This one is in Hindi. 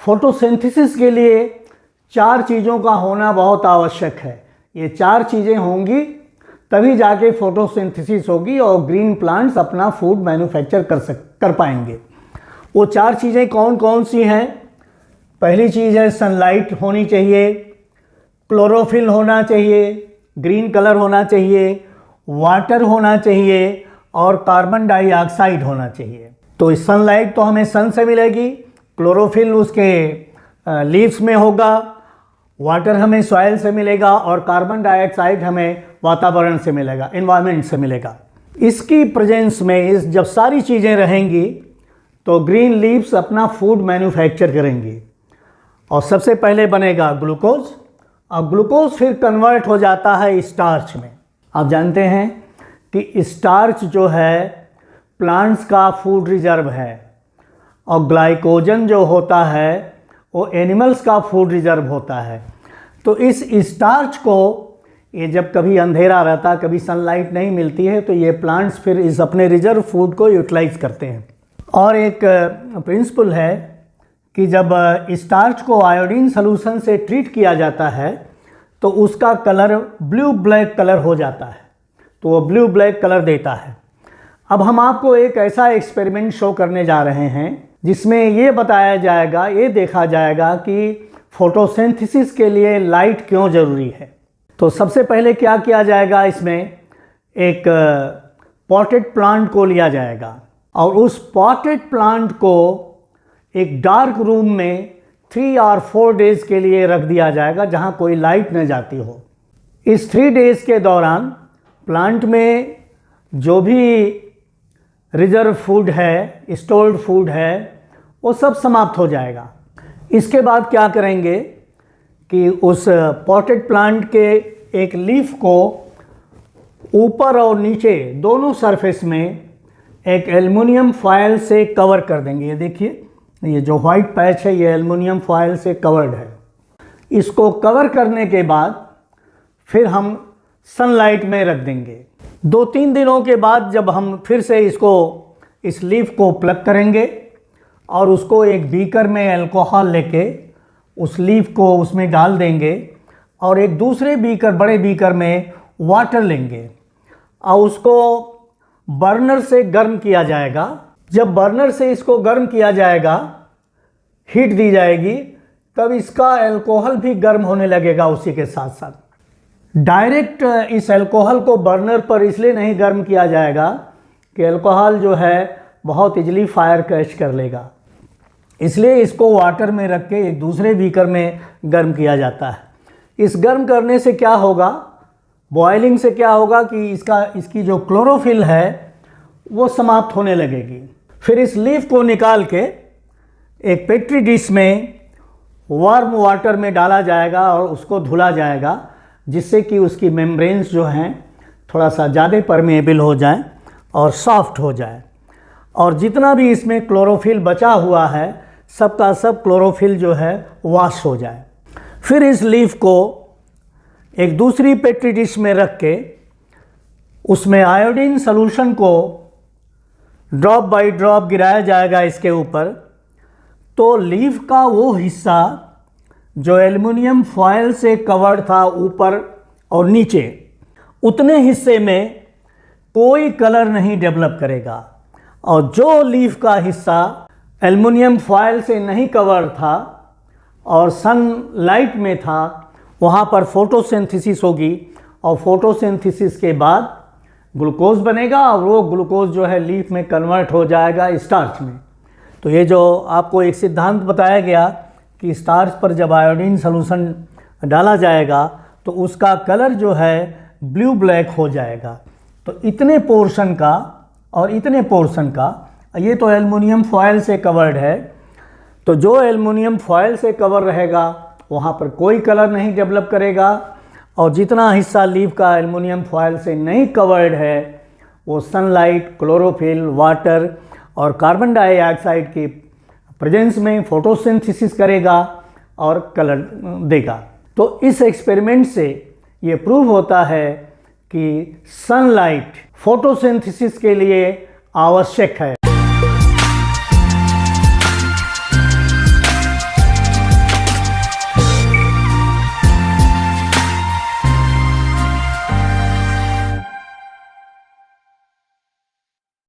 फोटोसिंथेसिस के लिए 4 चीज़ों का होना बहुत आवश्यक है। ये 4 चीज़ें होंगी तभी जाके फोटोसिंथेसिस होगी और ग्रीन प्लांट्स अपना फूड मैन्युफैक्चर कर पाएंगे। वो 4 चीज़ें कौन कौन सी हैं? पहली चीज़ है सनलाइट होनी चाहिए, क्लोरोफिल होना चाहिए, ग्रीन कलर होना चाहिए, वाटर होना चाहिए और कार्बन डाइऑक्साइड होना चाहिए। तो सनलाइट तो हमें सन से मिलेगी, क्लोरोफिल उसके लीव्स में होगा, वाटर हमें सॉइल से मिलेगा और कार्बन डाइऑक्साइड हमें वातावरण से मिलेगा, एनवायरनमेंट से मिलेगा। इसकी प्रेजेंस में जब सारी चीज़ें रहेंगी तो ग्रीन लीव्स अपना फूड मैन्युफैक्चर करेंगी और सबसे पहले बनेगा ग्लूकोज और ग्लूकोज फिर कन्वर्ट हो जाता है स्टार्च में। आप जानते हैं कि स्टार्च जो है प्लांट्स का फूड रिजर्व है और ग्लाइकोजन जो होता है वो एनिमल्स का फूड रिजर्व होता है। तो इस स्टार्च को ये जब कभी अंधेरा रहता, कभी सनलाइट नहीं मिलती है, तो ये प्लांट्स फिर इस अपने रिजर्व फूड को यूटिलाइज करते हैं। और एक प्रिंसिपल है कि जब स्टार्च को आयोडीन सॉल्यूशन से ट्रीट किया जाता है तो उसका कलर ब्लू ब्लैक कलर हो जाता है, तो वो ब्लू ब्लैक कलर देता है। अब हम आपको एक ऐसा एक्सपेरिमेंट शो करने जा रहे हैं जिसमें ये बताया जाएगा, ये देखा जाएगा कि फोटोसिंथेसिस के लिए लाइट क्यों ज़रूरी है। तो सबसे पहले क्या किया जाएगा, इसमें एक पॉटेड प्लांट को लिया जाएगा और उस पॉटेड प्लांट को एक डार्क रूम में 3 और 4 डेज़ के लिए रख दिया जाएगा जहाँ कोई लाइट न जाती हो। इस 3 डेज़ के दौरान प्लांट में जो भी रिजर्व फूड है, स्टोर्ड फूड है, वो सब समाप्त हो जाएगा। इसके बाद क्या करेंगे कि उस पॉटेड प्लांट के एक लीफ को ऊपर और नीचे दोनों सरफेस में एक एल्युमिनियम फॉयल से कवर कर देंगे। ये देखिए, ये जो वाइट पैच है ये एल्युमिनियम फॉयल से कवर्ड है। इसको कवर करने के बाद फिर हम सनलाइट में रख देंगे। 2-3 दिनों के बाद जब हम फिर से इस लीफ को प्लग करेंगे और उसको एक बीकर में अल्कोहल लेके उस लीफ को उसमें डाल देंगे और एक दूसरे बीकर, बड़े बीकर में वाटर लेंगे और उसको बर्नर से गर्म किया जाएगा। जब बर्नर से इसको गर्म किया जाएगा, हीट दी जाएगी, तब इसका अल्कोहल भी गर्म होने लगेगा उसी के साथ साथ। डायरेक्ट इस अल्कोहल को बर्नर पर इसलिए नहीं गर्म किया जाएगा कि अल्कोहल जो है बहुत इजली फायर कैच कर लेगा, इसलिए इसको वाटर में रख के एक दूसरे बीकर में गर्म किया जाता है। इस गर्म करने से क्या होगा, बॉइलिंग से क्या होगा कि इसकी जो क्लोरोफिल है वो समाप्त होने लगेगी। फिर इस लीफ को निकाल के एक पेट्री डिश में वार्म वाटर में डाला जाएगा और उसको धुला जाएगा, जिससे कि उसकी मेम्ब्रेन्स जो हैं थोड़ा सा ज़्यादा परमेएबल हो जाए और सॉफ्ट हो जाए और जितना भी इसमें क्लोरोफिल बचा हुआ है सब का सब क्लोरोफिल जो है वॉश हो जाए। फिर इस लीफ को एक दूसरी पेट्री डिश में रख के उसमें आयोडीन सॉल्यूशन को ड्रॉप बाय ड्रॉप गिराया जाएगा इसके ऊपर। तो लीफ का वो हिस्सा जो एल्युमिनियम फॉयल से कवर्ड था ऊपर और नीचे, उतने हिस्से में कोई कलर नहीं डेवलप करेगा और जो लीफ का हिस्सा एल्युमिनियम फॉयल से नहीं कवर था और सनलाइट में था, वहाँ पर फोटोसिंथेसिस होगी और फोटोसिंथेसिस के बाद ग्लूकोज बनेगा और वो ग्लूकोज जो है लीफ में कन्वर्ट हो जाएगा स्टार्च में। तो ये जो आपको एक सिद्धांत बताया गया कि स्टार्च पर जब आयोडीन सॉल्यूशन डाला जाएगा तो उसका कलर जो है ब्लू ब्लैक हो जाएगा। तो इतने पोर्शन का और इतने पोर्शन का, ये तो एल्युमिनियम फॉयल से कवर्ड है, तो जो एल्युमिनियम फॉयल से कवर रहेगा वहाँ पर कोई कलर नहीं डेवलप करेगा और जितना हिस्सा लीफ का एल्युमिनियम फॉयल से नहीं कवर्ड है वो सनलाइट, क्लोरोफिल, वाटर और कार्बन डाइऑक्साइड की प्रेजेंस में फोटोसिंथेसिस करेगा और कलर देगा। तो इस एक्सपेरिमेंट से ये प्रूव होता है कि सनलाइट फोटोसिंथेसिस के लिए आवश्यक है।